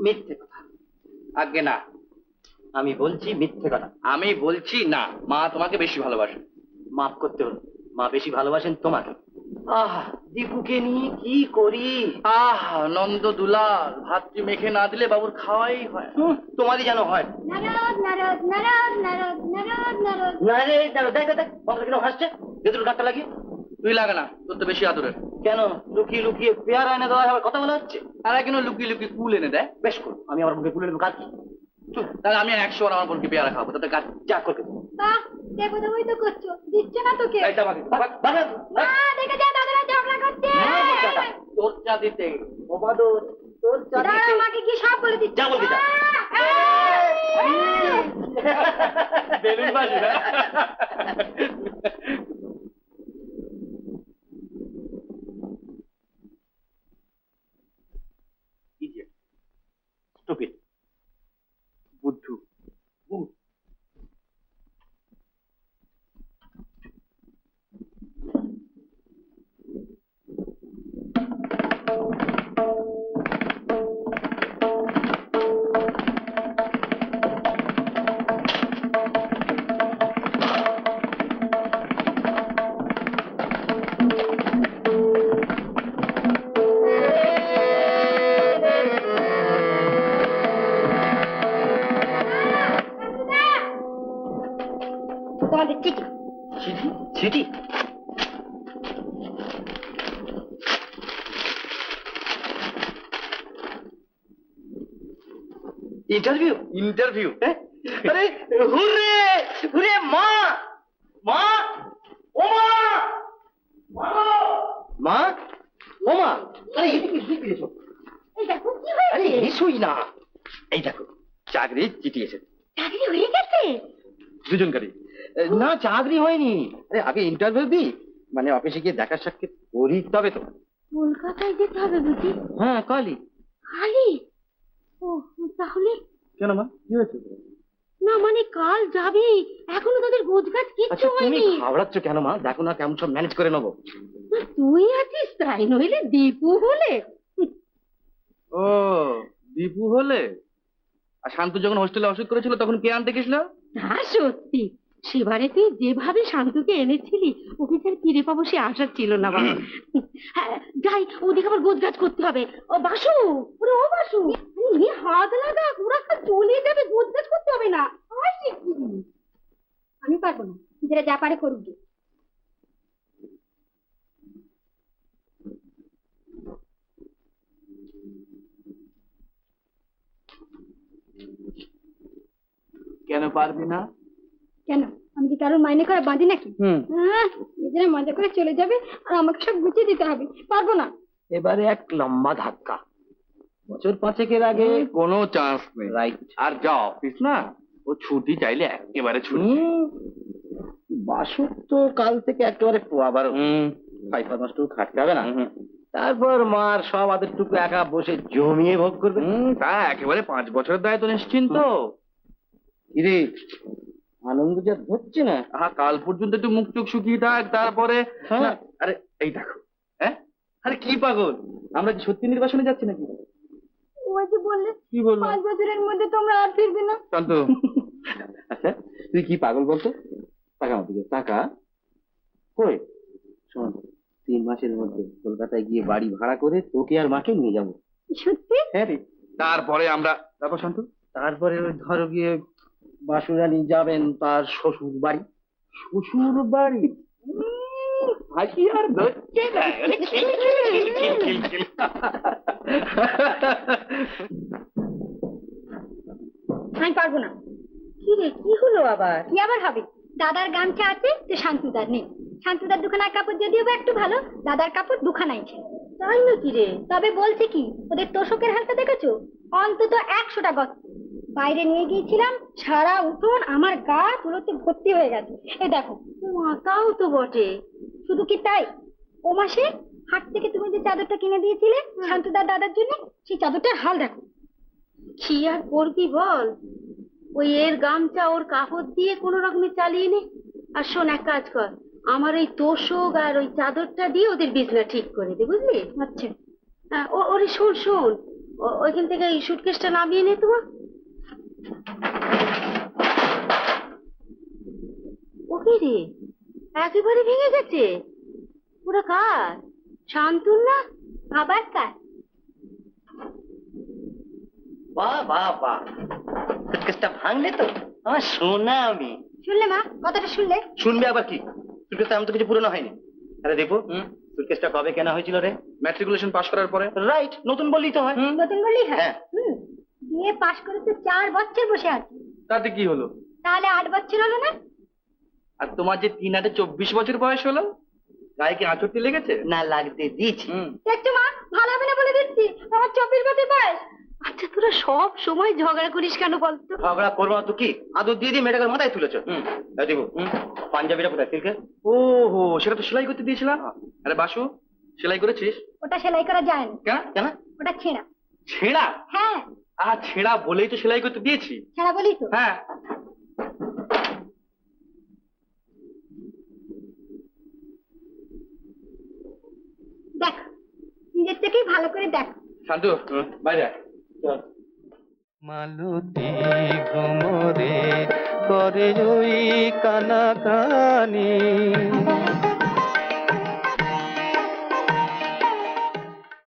মিথ্যে কথা। আজ্ঞে না, আমি বলছি মিথ্যে কথা। আমি বলছি না, মা তোমাকে বেশি ভালোবাসে। মাফ করতে হলো, মা বেশি ভালোবাসেন তোমাকে। আহ, দীপুকে নিয়ে কি করি। আহ, নন্দ দুলাল, ভাতটি মেখে না দিলে বাবুর খাওয়াই হয়। তোমারই যেন হয়। নারদ নারদ নারদ নারদ নারদ নারদ। না রে, দেখ দেখ বন্ধু কিরকম হাসছে, ভেতরে গাঁটটা লাগিয়ে। তুই লাগে না, তোর তো বেশি আদরের। কেন লুকিয়ে লুকিয়ে পেয়ারা এনে দেওয়া আবার কথা বলা হচ্ছে? আর কেন লুকিয়ে লুকিয়ে কুল এনে দেয়? বেশ করো, আমি আমার মুখে কুলে নেবো, কার কি। তাহলে আমি 100 বার আমার বোনকে পেয়ারা খাবো, তাতে কাজ যা করবে। বাহ, দেখো তো ওই তো করছো, দিচ্ছে না তোকে। এইটা আমাকে মা, দেখে যা, দাদারা ঝগড়া করছে। তোর চা দিতে। ওবাদর, তোর চা দাঁড়া, দিতে। মাকে কি সব বলে দিচ্ছে। যা বলবি যা। বেলুন বাজি না। Stupid. বুদ্ধু। তোমাদের চিঠি। চিঠি? চিঠি? ইন্টারভিউ? ইন্টারভিউ? আরে হুররে হুররে, মা মা, ও মা, মা, ও মা, আরে এদিকে এসো। এই দেখো কি আরে হয়েছে। এসোই না। এই দেখো, চাকরির চিঠি এসেছে। চাকরি হয়ে গেছে? দুজনকারই? না, চাকরি হয়নি। আরে আগে ইন্টারভিউ দিই, মানে অফিসে গিয়ে দেখা সাক্ষাৎ করি, তবে তো। কলকাতায় যেতে হবে বুঝি? হ্যাঁ, কালই। কালই? ও, তাহলে কেন মা, কি হয়েছে? না, মানে কাল যাবি, এখনো তোদের গোছগাছ আচ্ছা, কিচ্ছু তুমি হয়নি। ঘাবড়াচ্ছ কেন মা? দেখো না কেমন সব ম্যানেজ করে নেবো। না, তুই আছিস তাই, নইলে দীপু হলে। ও, দীপু হলে? আর শান্তু যখন হোস্টেলে অসুখ করেছিল তখন কে আনতে গেছিল? তা সত্যি, সেবারে তুই যেভাবে শান্তুকে এনেছিলি, ওকে যে আর ফিরে পাবো সে আশা ছিল না বাবা। হ্যাঁ, যাই, ওদিকে আবার গোছগাছ করতে হবে। ও বাসু, ওরে ও বাসু, আরে হাত লাগা, ওরা চলে যাবে, গোছগাছ করতে হবে না। আমি পারবো না, যেটা যা পারে করুক। কেন পারবি না? কেন, আমি কি কারোর মাইনে করে বাঁধি নাকি? নিজেরা মজা করে চলে যাবে আর আমাকে সব গুছিয়ে দিতে হবে, পারবো না। এবারে এক লম্বা ধাক্কা, বছর 5 আগে। কোনো চান্স নেই। রাইট। আর যা অফিস না, ও ছুটি চাইলে একেবারে ছুটি। বাসুর তো কাল থেকে একেবারে পোয়াবার ফাইফা নষ্ট খাটতে হবে না। তারপর মার সব আদেরটুকু একা বসে জমিয়ে ভোগ করবে। তা একেবারে 5 বছরের দায়িত্ব নিশ্চিন্ত। ইরে, আনন্দ যা হচ্ছে না। হ্যাঁ, কাল পর্যন্ত একটু মুখ চোখ শুকিয়ে থাক, তারপরে। হ্যাঁ। না, আরে এই দেখো। হ্যাঁ, আরে কি পাগল, আমরা কি সত্যি নির্বাসনে যাচ্ছি নাকি? ওই যে বললে কি বলবো? 5 বছরের মধ্যে তোমরা আর ফিরবে না। শান্তু, আচ্ছা, তুই কি পাগল বলতো? টাকা আমার দিকে টাকা কই? শোন, 3 মাসের মধ্যে কলকাতায় গিয়ে বাড়ি ভাড়া করে তোকে আর মাকে নিয়ে যাবো। সত্যি? হ্যাঁ রে। তারপরে আমরা। তারপর শান্তু, তারপরে ওই ধরো গিয়ে বাসুরানী যাবেন তার শ্বশুর বাড়ি। শ্বশুর বাড়ি? হাসি আর ধরছে না। আরে খিল খিল খিল খিল খিল খিল। আমি পারবো না। কি রে, কি হলো আবার? কি আবার হবে? দাদার গামছা আছে তো শান্তুদার নেই। শান্তুদার দুখানা কাপড় যদিও বা একটু ভালো, দাদার কাপড় দুখানাই ছিল। তাই নাকি রে? তবে বলছে কি, ওদের তোষকের হালটা দেখেছো? অন্তত 100টা গর্ত। বাইরে নিয়ে গিয়েছিলাম, সারা উঠোন আমার গা তুলোতে ভর্তি হয়ে গেছে। এই দেখো। তাও তো বটে। শুধু কি তাই, ও মাসে হাট থেকে তুমি যে চাদরটা কিনে দিয়েছিলে শান্তুদার দাদার জন্য, সেই চাদরটার হাল দেখো। কি আর করবি বল, ওই এর গামছা ওর কাপড় দিয়ে কোনো রকমে চালিয়ে নে। আর শোন, এক কাজ কর, আমার ওই তোষক আর ওই চাদরটা দিয়ে ওদের বিছনা ঠিক করে দে, বুঝলি? আচ্ছা। ওরে শোন শোন, ওইখান থেকে এই সুটকেসটা নামিয়ে নে তোমার। ওকে রে, একেবারে ভেঙে গেছে। পুরো কার? শান্তর না? আবার কার? বাহ বাহ বাহ, সুটকেসটা ভাঙলে তো আমার সোনা আমি। শুনলে মা, কথাটা শুনলে? শুনবে আবার কি, সুটকেসটা আমি তো কিছু পুরনো হয়নি। আরে দেখো, সুটকেসটা কবে কেনা হয়েছিল রে? ম্যাট্রিকুলেশন পাশ করার পরে। রাইট, নতুন বললেই তো হয়। নতুন বললেই হয়। হ্যাঁ। বিয়ে পাশ করে তো 4 বছর বসে আছে, তাতে কি হলো? তাহলে 8 বছর হলো না? আর তোমার যে 3 8 24 বছর বয়স হলো, গায়ে কি আঁচড়টি লেগেছে? না লাগতে দিয়েছি। দেখছো মা, ভালো হবে না বলে দিচ্ছি, আমার 24 বছর বয়স। আচ্ছা তোরা সব সময় ঝগড়া করিস কেন বলতো? ঝগড়া করবো না তো কি, আদর দিয়ে দিয়ে মেয়েটাকে মাথায় তুলেছ। দেবো পাঞ্জাবিটা কোথায় সিল্কের? ও হো, সেটা তো সেলাই করতে দিয়েছিলাম। আরে বাসু, সেলাই করেছিস? ওটা সেলাই করা যায় না, কেন কেন? ওটা ছেঁড়া। ছেঁড়া? হ্যাঁ, আর ছেঁড়া বলেই তো সেলাই করতে দিয়েছি। ছেঁড়া বলি তো। হ্যাঁ। দেখ, নিজের থেকেই ভালো করে দেখ। শান্তু, বাইরে আয়। মালতী ঘুমরে করে ওই কানাকানি